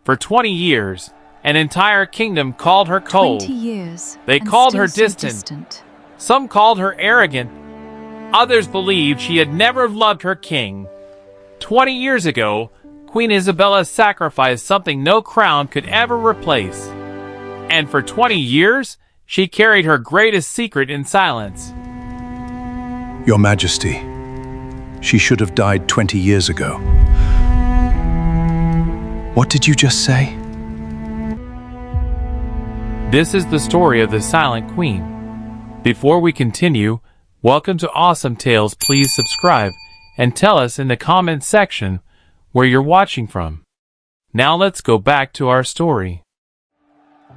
For 20 years, an entire kingdom called her cold. 20 years. They and called still her so distant. Some called her arrogant. Others believed she had never loved her king. 20 years ago, Queen Isabella sacrificed something no crown could ever replace. And for 20 years, she carried her greatest secret in silence. Your Majesty, she should have died 20 years ago. What did you just say? This is the story of the Silent Queen. Before we continue, welcome to Awesome Tales. Please subscribe and tell us in the comments section where you're watching from. Now let's go back to our story.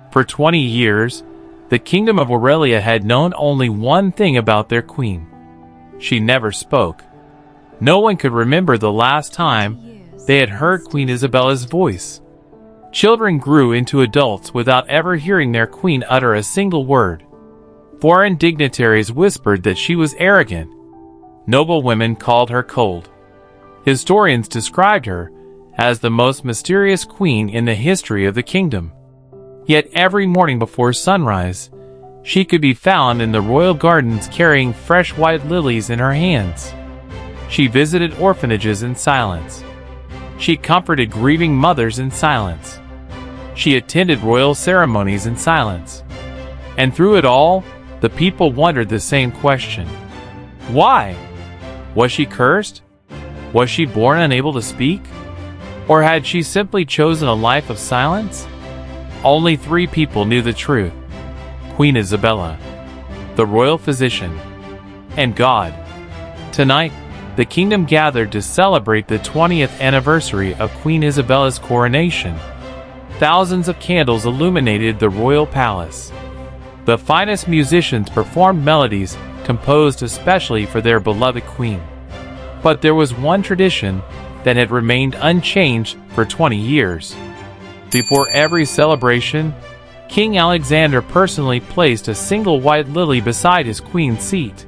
For 20 years, the kingdom of Aurelia had known only one thing about their queen. She never spoke. No one could remember the last time they had heard Queen Isabella's voice. Children grew into adults without ever hearing their queen utter a single word. Foreign dignitaries whispered that she was arrogant. Noble women called her cold. Historians described her as the most mysterious queen in the history of the kingdom. Yet every morning before sunrise, she could be found in the royal gardens carrying fresh white lilies in her hands. She visited orphanages in silence. She comforted grieving mothers in silence. She attended royal ceremonies in silence. And through it all, the people wondered the same question. Why? Was she cursed? Was she born unable to speak? Or had she simply chosen a life of silence? Only 3 people knew the truth: Queen Isabella, the royal physician, and God. Tonight, the kingdom gathered to celebrate the 20th anniversary of Queen Isabella's coronation. Thousands of candles illuminated the royal palace. The finest musicians performed melodies composed especially for their beloved queen. But there was one tradition that had remained unchanged for 20 years. Before every celebration, King Alexander personally placed a single white lily beside his queen's seat.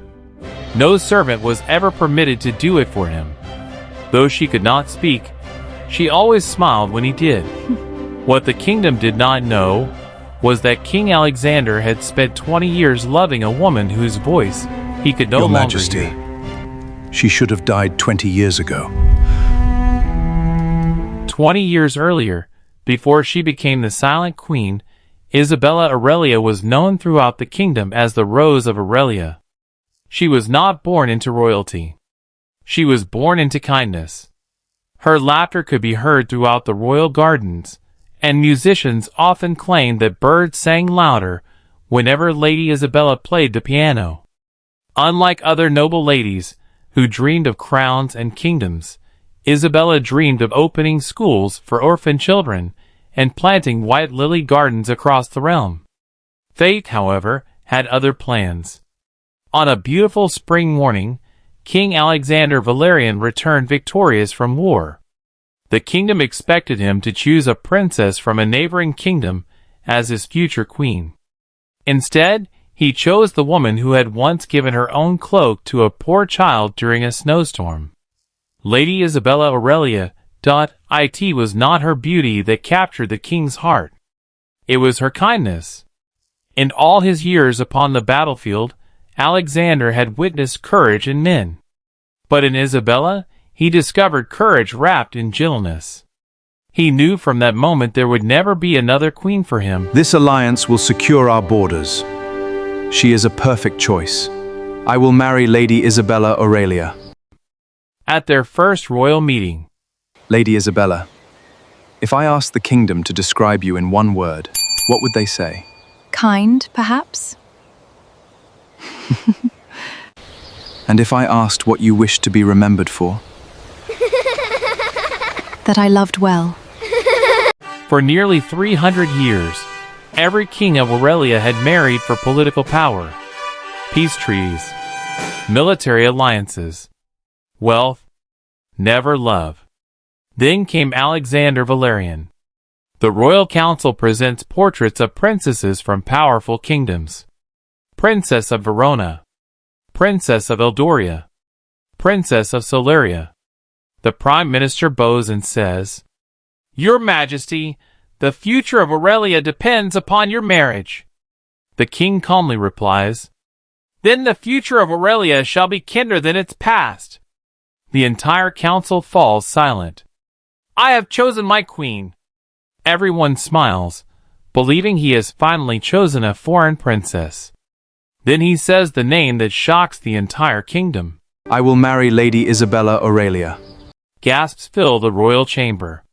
No servant was ever permitted to do it for him. Though she could not speak, she always smiled when he did. What the kingdom did not know was that King Alexander had spent 20 years loving a woman whose voice he could no Your longer Majesty, hear. she should have died 20 years ago. 20 years earlier, before she became the Silent Queen, Isabella Aurelia was known throughout the kingdom as the Rose of Aurelia. She was not born into royalty. She was born into kindness. Her laughter could be heard throughout the royal gardens, and musicians often claimed that birds sang louder whenever Lady Isabella played the piano. Unlike other noble ladies who dreamed of crowns and kingdoms, Isabella dreamed of opening schools for orphan children and planting white lily gardens across the realm. Fate, however, had other plans. On a beautiful spring morning, King Alexander Valerian returned victorious from war. The kingdom expected him to choose a princess from a neighboring kingdom as his future queen. Instead, he chose the woman who had once given her own cloak to a poor child during a snowstorm. Lady Isabella Aurelia. It was not her beauty that captured the king's heart. It was her kindness. In all his years upon the battlefield, Alexander had witnessed courage in men. But in Isabella, he discovered courage wrapped in gentleness. He knew from that moment there would never be another queen for him. This alliance will secure our borders. She is a perfect choice. I will marry Lady Isabella Aurelia. At their first royal meeting, Lady Isabella, if I asked the kingdom to describe you in one word, what would they say? Kind, perhaps? And if I asked what you wished to be remembered for? That I loved well. For nearly 300 years, every king of Aurelia had married for political power, peace treaties, military alliances, wealth, never love. Then came Alexander Valerian. The Royal Council presents portraits of princesses from powerful kingdoms. Princess of Verona, Princess of Eldoria, Princess of Soleria. The Prime Minister bows and says, "Your Majesty, the future of Aurelia depends upon your marriage. The king calmly replies, Then the future of Aurelia shall be kinder than its past. The entire council falls silent. I have chosen my queen. Everyone smiles, believing he has finally chosen a foreign princess. Then he says the name that shocks the entire kingdom. I will marry Lady Isabella Aurelia. Gasps fill the royal chamber.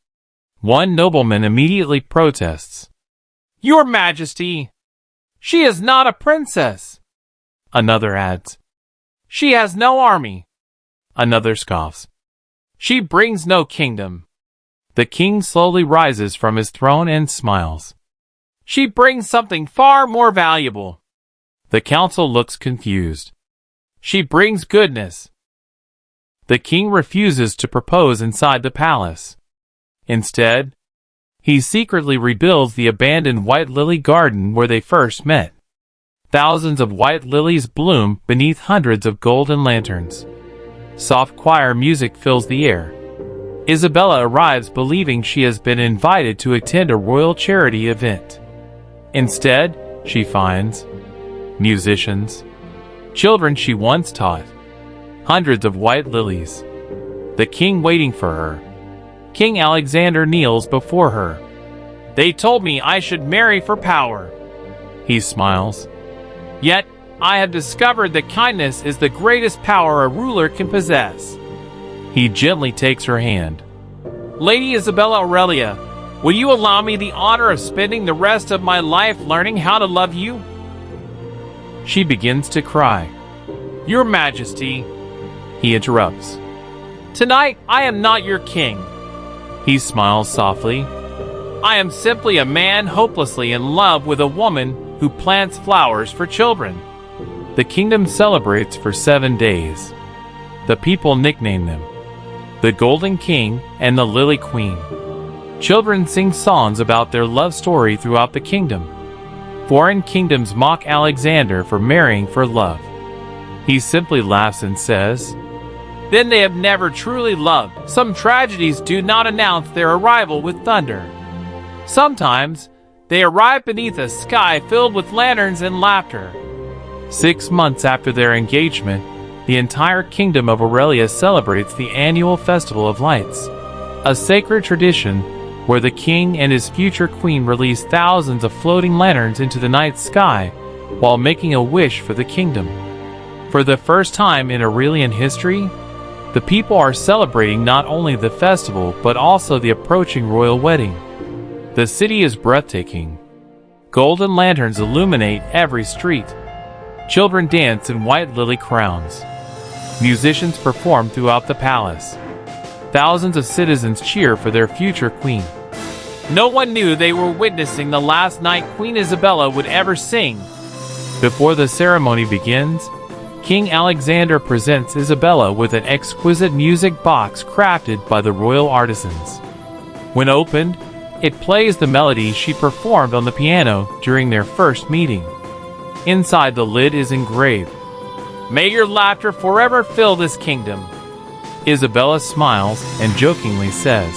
One nobleman immediately protests. Your Majesty, she is not a princess. Another adds. She has no army. Another scoffs. She brings no kingdom. The king slowly rises from his throne and smiles. She brings something far more valuable. The council looks confused. She brings goodness. The king refuses to propose inside the palace. Instead, he secretly rebuilds the abandoned white lily garden where they first met. Thousands of white lilies bloom beneath hundreds of golden lanterns. Soft choir music fills the air. Isabella arrives believing she has been invited to attend a royal charity event. Instead, she finds musicians, children she once taught, hundreds of white lilies, the king waiting for her. King Alexander kneels before her. They told me I should marry for power. He smiles. Yet, I have discovered that kindness is the greatest power a ruler can possess. He gently takes her hand. Lady Isabella Aurelia, will you allow me the honor of spending the rest of my life learning how to love you? She begins to cry. Your Majesty, he interrupts. Tonight, I am not your king. He smiles softly. I am simply a man hopelessly in love with a woman who plants flowers for children. The kingdom celebrates for 7 days. The people nickname them the Golden King and the Lily Queen. Children sing songs about their love story throughout the kingdom. Foreign kingdoms mock Alexander for marrying for love. He simply laughs and says, Then they have never truly loved. Some tragedies do not announce their arrival with thunder. Sometimes, they arrive beneath a sky filled with lanterns and laughter. 6 months after their engagement, the entire kingdom of Aurelia celebrates the annual Festival of Lights, a sacred tradition where the king and his future queen release thousands of floating lanterns into the night sky while making a wish for the kingdom. For the first time in Aurelian history, the people are celebrating not only the festival but also the approaching royal wedding. The city is breathtaking. Golden lanterns illuminate every street. Children dance in white lily crowns. Musicians perform throughout the palace. Thousands of citizens cheer for their future queen. No one knew they were witnessing the last night Queen Isabella would ever sing. Before the ceremony begins, King Alexander presents Isabella with an exquisite music box crafted by the royal artisans. When opened, it plays the melody she performed on the piano during their first meeting. Inside the lid is engraved, May your laughter forever fill this kingdom. Isabella smiles and jokingly says,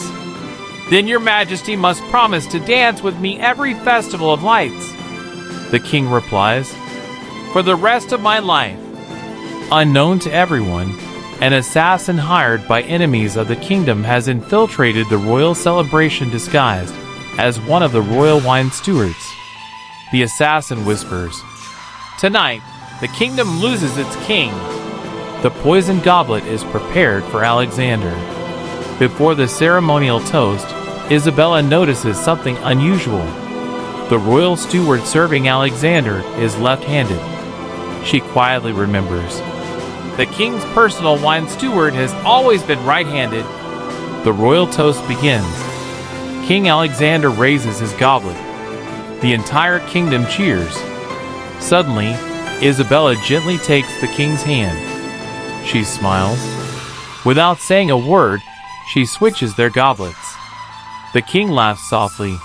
Then your Majesty must promise to dance with me every festival of lights. The king replies, For the rest of my life. Unknown to everyone, an assassin hired by enemies of the kingdom has infiltrated the royal celebration disguised as one of the royal wine stewards. The assassin whispers, Tonight, the kingdom loses its king. The poisoned goblet is prepared for Alexander. Before the ceremonial toast, Isabella notices something unusual. The royal steward serving Alexander is left-handed. She quietly remembers. The king's personal wine steward has always been right-handed. The royal toast begins. King Alexander raises his goblet. The entire kingdom cheers. Suddenly, Isabella gently takes the king's hand. She smiles. Without saying a word, she switches their goblets. The king laughs softly.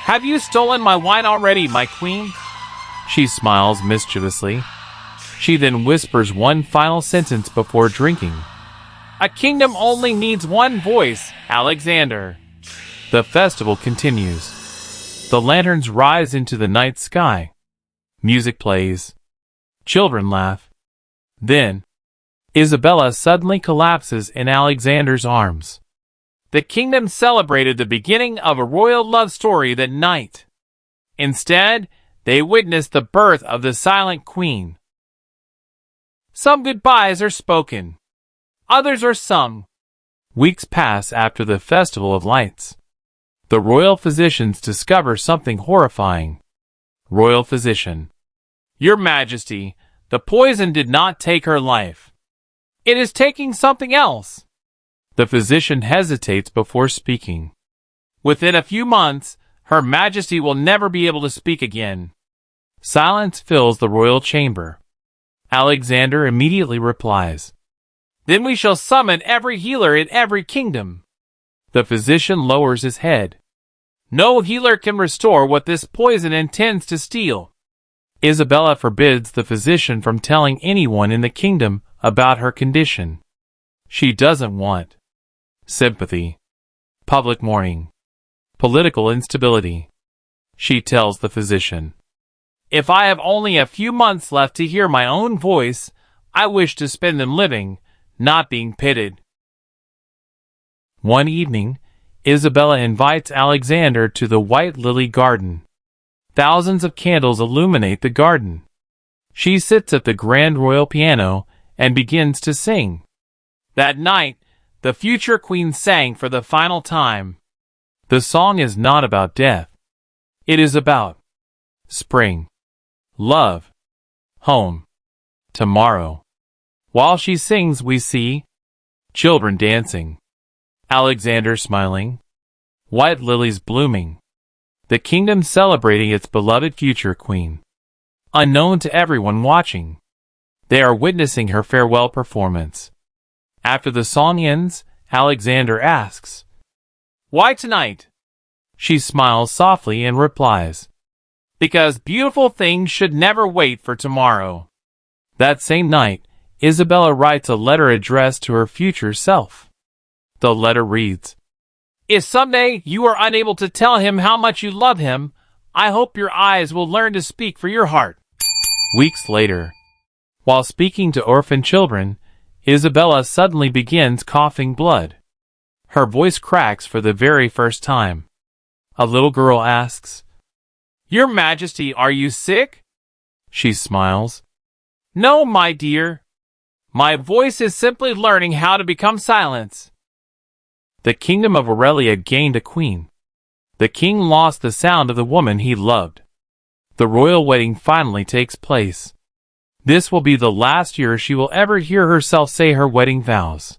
Have you stolen my wine already, my queen? She smiles mischievously. She then whispers one final sentence before drinking. A kingdom only needs one voice, Alexander. The festival continues. The lanterns rise into the night sky. Music plays. Children laugh. Then, Isabella suddenly collapses in Alexander's arms. The kingdom celebrated the beginning of a royal love story that night. Instead, they witnessed the birth of the silent queen. Some goodbyes are spoken. Others are sung. Weeks pass after the Festival of Lights. The royal physicians discover something horrifying. Royal physician. Your Majesty, the poison did not take her life. It is taking something else. The physician hesitates before speaking. Within a few months, Her Majesty will never be able to speak again. Silence fills the royal chamber. Alexander immediately replies, Then we shall summon every healer in every kingdom. The physician lowers his head. No healer can restore what this poison intends to steal. Isabella forbids the physician from telling anyone in the kingdom about her condition. She doesn't want sympathy, public mourning, political instability. She tells the physician, If I have only a few months left to hear my own voice, I wish to spend them living, not being pitied. One evening, Isabella invites Alexander to the White Lily Garden. Thousands of candles illuminate the garden. She sits at the grand royal piano and begins to sing. That night, the future queen sang for the final time. The song is not about death. It is about spring, love, home, tomorrow. While she sings, we see children dancing, Alexander smiling, white lilies blooming, the kingdom celebrating its beloved future queen. Unknown to everyone watching, they are witnessing her farewell performance. After the song ends, Alexander asks, Why tonight? She smiles softly and replies, Because beautiful things should never wait for tomorrow. That same night, Isabella writes a letter addressed to her future self. The letter reads, If someday you are unable to tell him how much you love him, I hope your eyes will learn to speak for your heart. Weeks later, while speaking to orphan children, Isabella suddenly begins coughing blood. Her voice cracks for the very first time. A little girl asks, Your Majesty, are you sick? She smiles. No, my dear. My voice is simply learning how to become silence. The kingdom of Aurelia gained a queen. The king lost the sound of the woman he loved. The royal wedding finally takes place. This will be the last year she will ever hear herself say her wedding vows.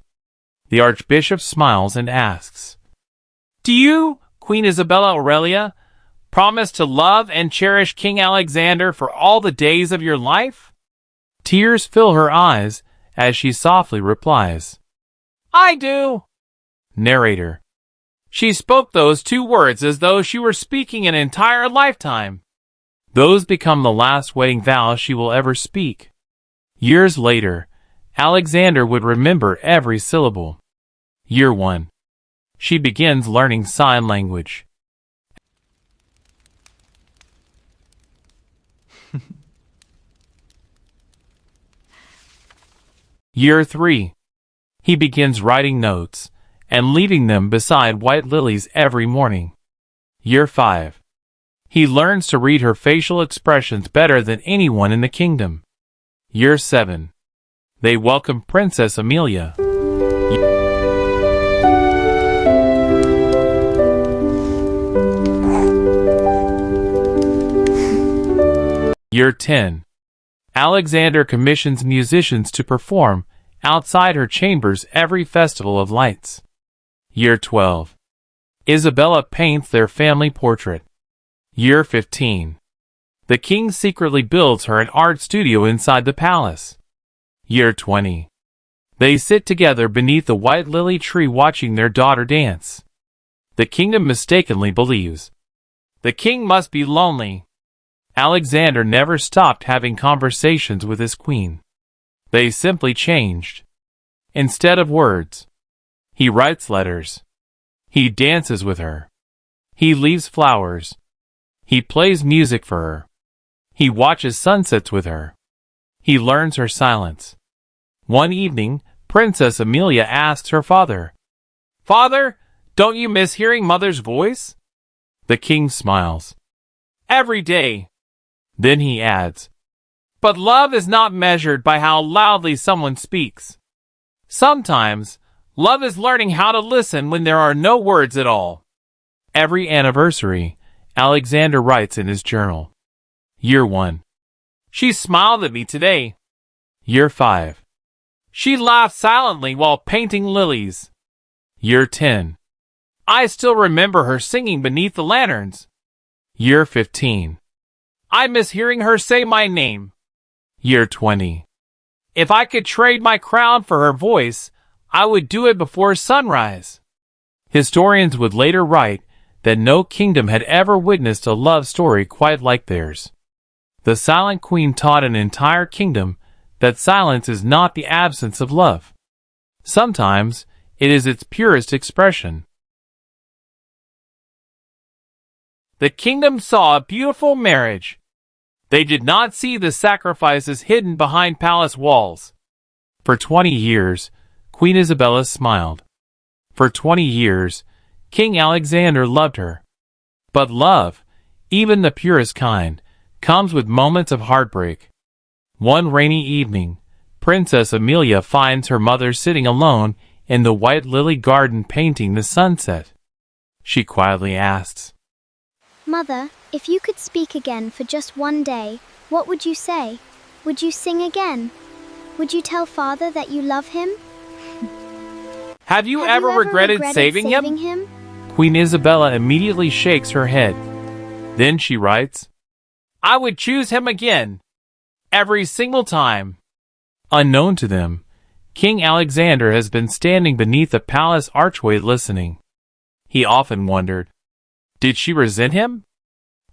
The archbishop smiles and asks, Do you, Queen Isabella Aurelia, promise to love and cherish King Alexander for all the days of your life? Tears fill her eyes as she softly replies, I do. Narrator. She spoke those two words as though she were speaking an entire lifetime. Those become the last wedding vows she will ever speak. Years later, Alexander would remember every syllable. Year 1. She begins learning sign language. Year 3. He begins writing notes and leaving them beside white lilies every morning. Year 5. He learns to read her facial expressions better than anyone in the kingdom. Year 7. They welcome Princess Amelia. Year 10. Alexander commissions musicians to perform outside her chambers every festival of lights. Year 12. Isabella paints their family portrait. Year 15. The king secretly builds her an art studio inside the palace. Year 20. They sit together beneath the white lily tree watching their daughter dance. The kingdom mistakenly believes the king must be lonely. Alexander never stopped having conversations with his queen. They simply changed. Instead of words, he writes letters. He dances with her. He leaves flowers. He plays music for her. He watches sunsets with her. He learns her silence. One evening, Princess Amelia asks her father, "Father, don't you miss hearing Mother's voice?" The king smiles. "Every day." Then he adds, "But love is not measured by how loudly someone speaks. Sometimes, love is learning how to listen when there are no words at all." Every anniversary, Alexander writes in his journal. Year 1. She smiled at me today. Year 5. She laughed silently while painting lilies. Year 10. I still remember her singing beneath the lanterns. Year 15. I miss hearing her say my name. Year 20. If I could trade my crown for her voice, I would do it before sunrise. Historians would later write that no kingdom had ever witnessed a love story quite like theirs. The Silent Queen taught an entire kingdom that silence is not the absence of love. Sometimes, it is its purest expression. The kingdom saw a beautiful marriage. They did not see the sacrifices hidden behind palace walls. For 20 years, Queen Isabella smiled. For 20 years, King Alexander loved her. But love, even the purest kind, comes with moments of heartbreak. One rainy evening, Princess Amelia finds her mother sitting alone in the white lily garden painting the sunset. She quietly asks, "Mother, if you could speak again for just one day, what would you say? Would you sing again? Would you tell Father that you love him? Have you ever regretted saving him?" Queen Isabella immediately shakes her head. Then she writes, "I would choose him again. Every single time." Unknown to them, King Alexander has been standing beneath the palace archway listening. He often wondered, did she resent him?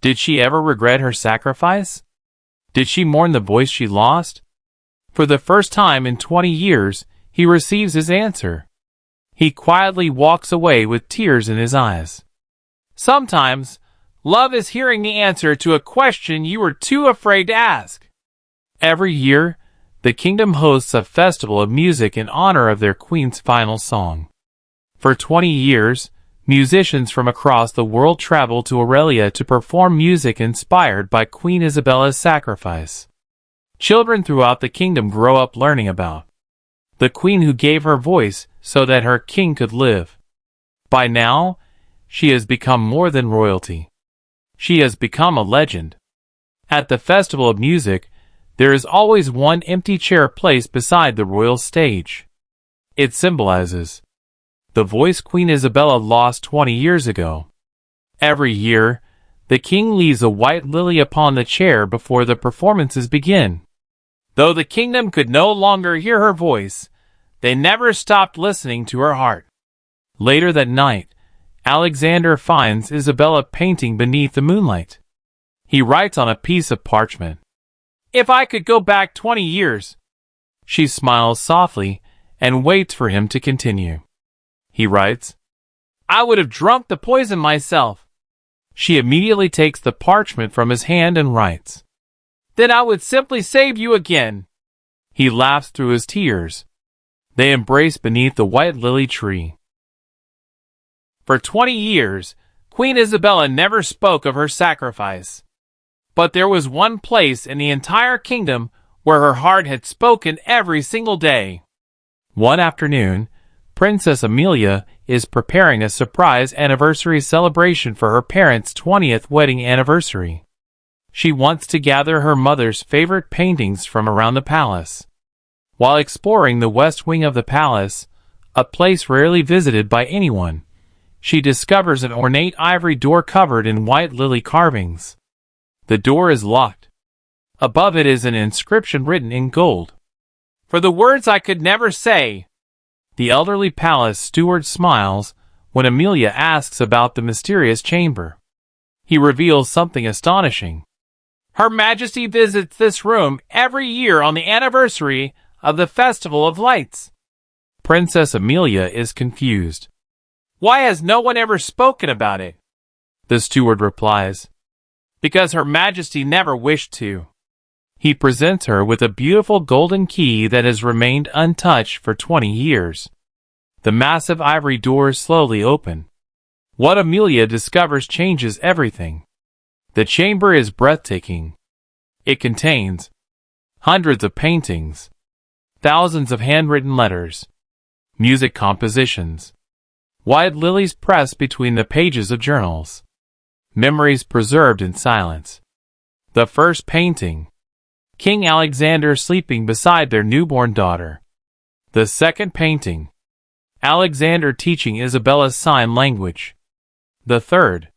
Did she ever regret her sacrifice? Did she mourn the voice she lost? For the first time in 20 years, he receives his answer. He quietly walks away with tears in his eyes. Sometimes, love is hearing the answer to a question you were too afraid to ask. Every year, the kingdom hosts a festival of music in honor of their queen's final song. For 20 years, musicians from across the world travel to Aurelia to perform music inspired by Queen Isabella's sacrifice. Children throughout the kingdom grow up learning about the queen who gave her voice so that her king could live. By now, she has become more than royalty. She has become a legend. At the Festival of Music, there is always one empty chair placed beside the royal stage. It symbolizes the voice Queen Isabella lost 20 years ago. Every year, the king leaves a white lily upon the chair before the performances begin. Though the kingdom could no longer hear her voice, they never stopped listening to her heart. Later that night, Alexander finds Isabella painting beneath the moonlight. He writes on a piece of parchment, "If I could go back 20 years." She smiles softly and waits for him to continue. He writes, "I would have drunk the poison myself." She immediately takes the parchment from his hand and writes, "Then I would simply save you again." He laughs through his tears. They embrace beneath the white lily tree. For 20 years, Queen Isabella never spoke of her sacrifice. But there was one place in the entire kingdom where her heart had spoken every single day. One afternoon, Princess Amelia is preparing a surprise anniversary celebration for her parents' 20th wedding anniversary. She wants to gather her mother's favorite paintings from around the palace. While exploring the west wing of the palace, a place rarely visited by anyone, she discovers an ornate ivory door covered in white lily carvings. The door is locked. Above it is an inscription written in gold. "For the words I could never say." The elderly palace steward smiles when Amelia asks about the mysterious chamber. He reveals something astonishing. Her Majesty visits this room every year on the anniversary of the Festival of Lights. Princess Amelia is confused. "Why has no one ever spoken about it?" The steward replies, because Her Majesty never wished to. He presents her with a beautiful golden key that has remained untouched for 20 years. The massive ivory doors slowly open. What Amelia discovers changes everything. The chamber is breathtaking. It contains hundreds of paintings, thousands of handwritten letters, music compositions, white lilies pressed between the pages of journals, memories preserved in silence. The first painting, King Alexander sleeping beside their newborn daughter. The second painting, Alexander teaching Isabella sign language. The third,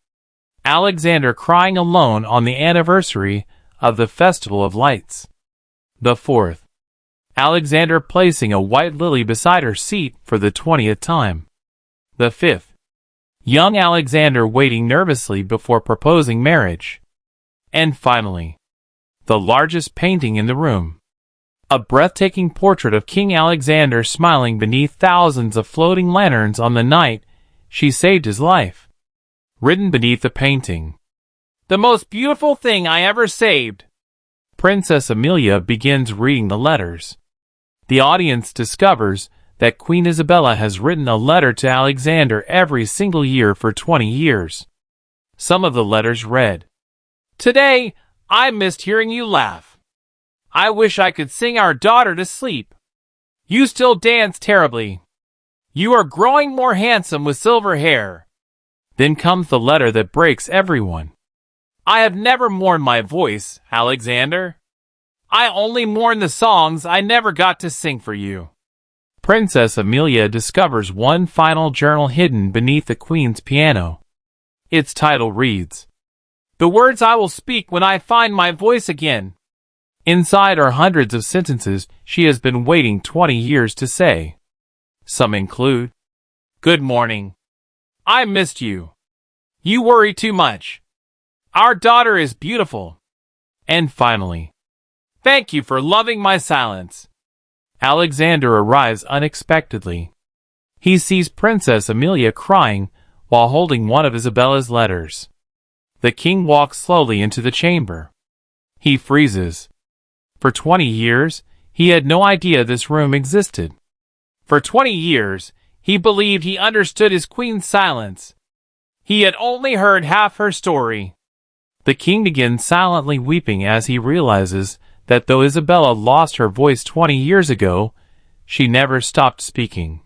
Alexander crying alone on the anniversary of the Festival of Lights. The fourth, Alexander placing a white lily beside her seat for the 20th time. The fifth, young Alexander waiting nervously before proposing marriage. And finally, the largest painting in the room. A breathtaking portrait of King Alexander smiling beneath thousands of floating lanterns on the night she saved his life. Written beneath the painting, "The most beautiful thing I ever saved." Princess Amelia begins reading the letters. The audience discovers that Queen Isabella has written a letter to Alexander every single year for 20 years. Some of the letters read, "Today, I missed hearing you laugh. I wish I could sing our daughter to sleep. You still dance terribly. You are growing more handsome with silver hair." Then comes the letter that breaks everyone. "I have never mourned my voice, Alexander. I only mourn the songs I never got to sing for you." Princess Amelia discovers one final journal hidden beneath the Queen's piano. Its title reads, "The words I will speak when I find my voice again." Inside are hundreds of sentences she has been waiting 20 years to say. Some include, "Good morning. I missed you. You worry too much. Our daughter is beautiful." And finally, "Thank you for loving my silence." Alexander arrives unexpectedly. He sees Princess Amelia crying while holding one of Isabella's letters. The king walks slowly into the chamber. He freezes. For 20 years, he had no idea this room existed. For 20 years, he believed he understood his queen's silence. He had only heard half her story. The king begins silently weeping as he realizes that though Isabella lost her voice 20 years ago, she never stopped speaking.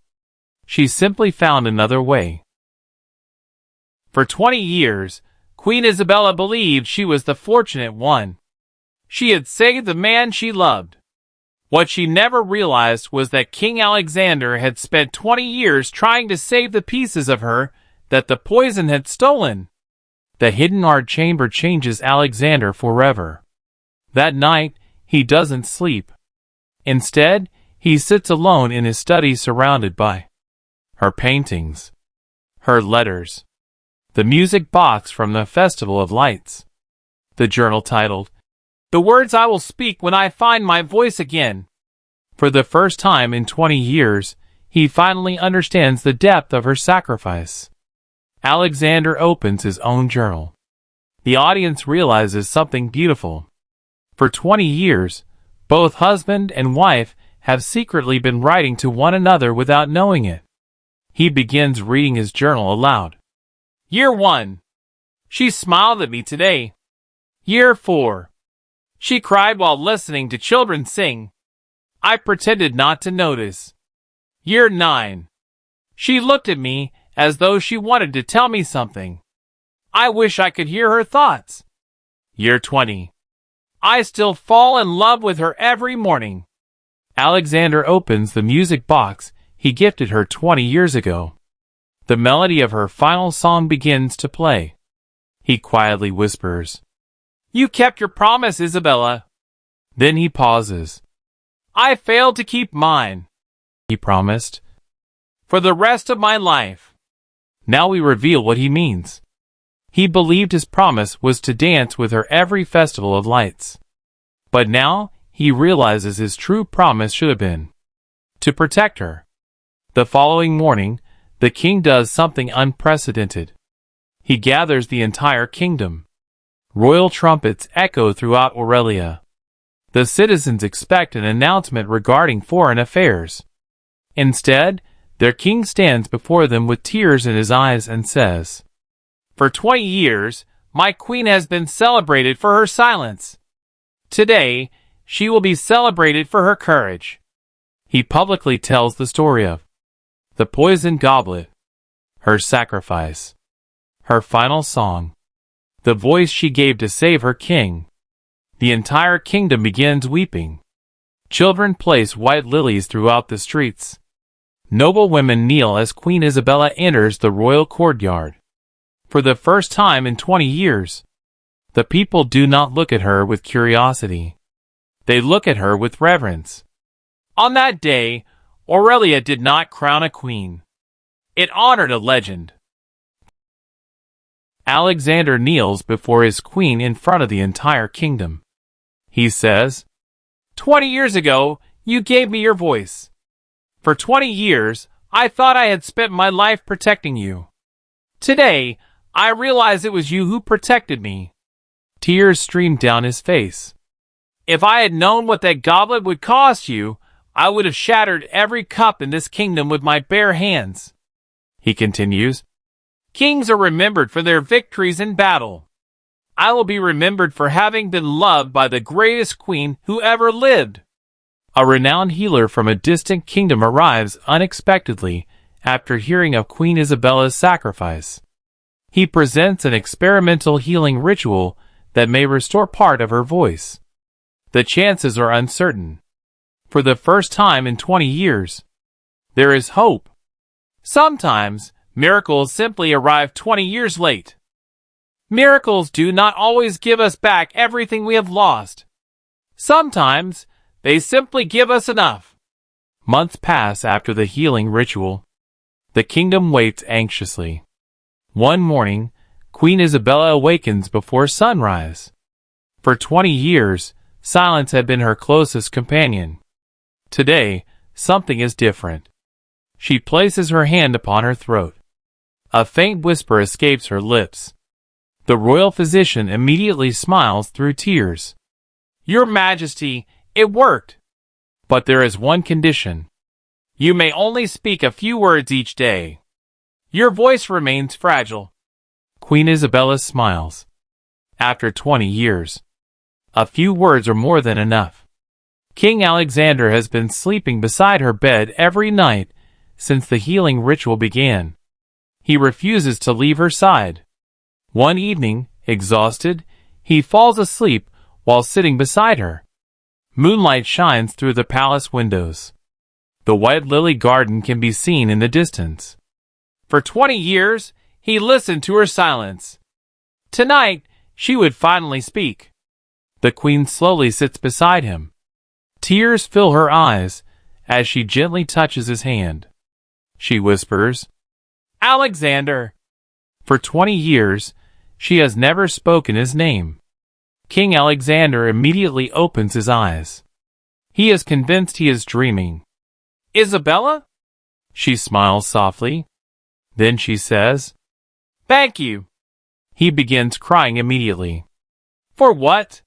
She simply found another way. For 20 years, Queen Isabella believed she was the fortunate one. She had saved the man she loved. What she never realized was that King Alexander had spent 20 years trying to save the pieces of her that the poison had stolen. The hidden art chamber changes Alexander forever. That night, he doesn't sleep. Instead, he sits alone in his study surrounded by her paintings, her letters, the music box from the Festival of Lights, the journal titled, "The words I will speak when I find my voice again." For the first time in 20 years, he finally understands the depth of her sacrifice. Alexander opens his own journal. The audience realizes something beautiful. For 20 years, both husband and wife have secretly been writing to one another without knowing it. He begins reading his journal aloud. Year 1. She smiled at me today. Year 4. She cried while listening to children sing. I pretended not to notice. Year 9. She looked at me as though she wanted to tell me something. I wish I could hear her thoughts. Year 20. I still fall in love with her every morning. Alexander opens the music box he gifted her 20 years ago. The melody of her final song begins to play. He quietly whispers, "You kept your promise, Isabella." Then he pauses. "I failed to keep mine," he promised, "for the rest of my life." Now we reveal what he means. He believed his promise was to dance with her every festival of lights. But now he realizes his true promise should have been to protect her. The following morning, the king does something unprecedented. He gathers the entire kingdom. Royal trumpets echo throughout Aurelia. The citizens expect an announcement regarding foreign affairs. Instead, their king stands before them with tears in his eyes and says, "For 20 years, my queen has been celebrated for her silence. Today, she will be celebrated for her courage." He publicly tells the story of the poisoned goblet, her sacrifice, her final song, the voice she gave to save her king. The entire kingdom begins weeping. Children place white lilies throughout the streets. Noble women kneel as Queen Isabella enters the royal courtyard. For the first time in 20 years, the people do not look at her with curiosity. They look at her with reverence. On that day, Aurelia did not crown a queen. It honored a legend. Alexander kneels before his queen in front of the entire kingdom. He says, 20 years ago, you gave me your voice. For 20 years, I thought I had spent my life protecting you. Today, I realize it was you who protected me. Tears streamed down his face. If I had known what that goblet would cost you, I would have shattered every cup in this kingdom with my bare hands. He continues, Kings are remembered for their victories in battle. I will be remembered for having been loved by the greatest queen who ever lived. A renowned healer from a distant kingdom arrives unexpectedly after hearing of Queen Isabella's sacrifice. He presents an experimental healing ritual that may restore part of her voice. The chances are uncertain. For the first time in 20 years, there is hope. Sometimes, miracles simply arrive 20 years late. Miracles do not always give us back everything we have lost. Sometimes, they simply give us enough. Months pass after the healing ritual. The kingdom waits anxiously. One morning, Queen Isabella awakens before sunrise. For 20 years, silence had been her closest companion. Today, something is different. She places her hand upon her throat. A faint whisper escapes her lips. The royal physician immediately smiles through tears. Your Majesty, it worked. But there is one condition. You may only speak a few words each day. Your voice remains fragile. Queen Isabella smiles. After 20 years, a few words are more than enough. King Alexander has been sleeping beside her bed every night since the healing ritual began. He refuses to leave her side. One evening, exhausted, he falls asleep while sitting beside her. Moonlight shines through the palace windows. The white lily garden can be seen in the distance. For 20 years, he listened to her silence. Tonight, she would finally speak. The queen slowly sits beside him. Tears fill her eyes as she gently touches his hand. She whispers, Alexander. For 20 years, she has never spoken his name. King Alexander immediately opens his eyes. He is convinced he is dreaming. Isabella? She smiles softly. Then she says, Thank you. He begins crying immediately. For what?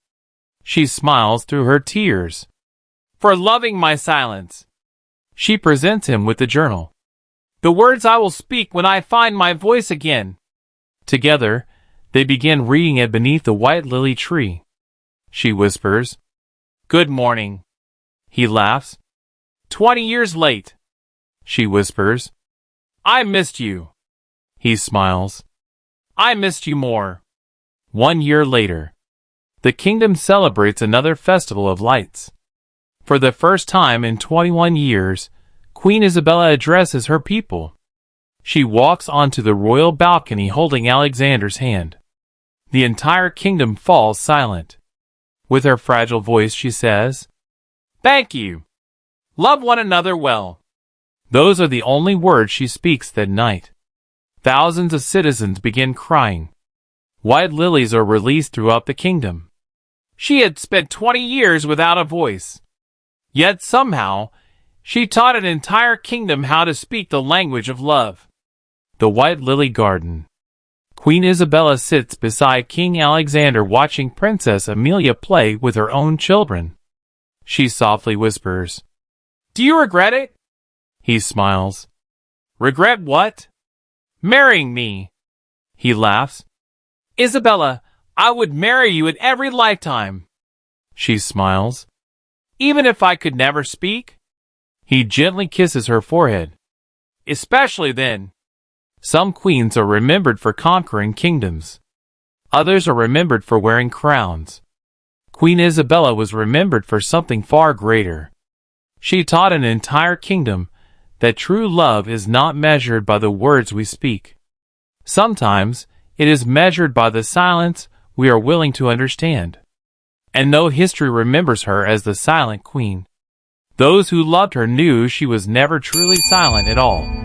She smiles through her tears. For loving my silence. She presents him with the journal. The words I will speak when I find my voice again. Together, they begin reading it beneath the white lily tree. She whispers, Good morning. He laughs. 20 years late. She whispers, I missed you. He smiles. I missed you more. 1 year later. The kingdom celebrates another festival of lights. For the first time in 21 years, Queen Isabella addresses her people. She walks onto the royal balcony holding Alexander's hand. The entire kingdom falls silent. With her fragile voice she says, Thank you. Love one another well. Those are the only words she speaks that night. Thousands of citizens begin crying. White lilies are released throughout the kingdom. She had spent 20 years without a voice. Yet somehow, she taught an entire kingdom how to speak the language of love. The White Lily Garden. Queen Isabella sits beside King Alexander watching Princess Amelia play with her own children. She softly whispers, "Do you regret it?" He smiles. "Regret what?" "Marrying me." He laughs. "Isabella, I would marry you in every lifetime." She smiles. "Even if I could never speak?" He gently kisses her forehead. "Especially then." Some queens are remembered for conquering kingdoms. Others are remembered for wearing crowns. Queen Isabella was remembered for something far greater. She taught an entire kingdom that true love is not measured by the words we speak. Sometimes it is measured by the silence we are willing to understand. And though history remembers her as the silent queen, those who loved her knew she was never truly silent at all.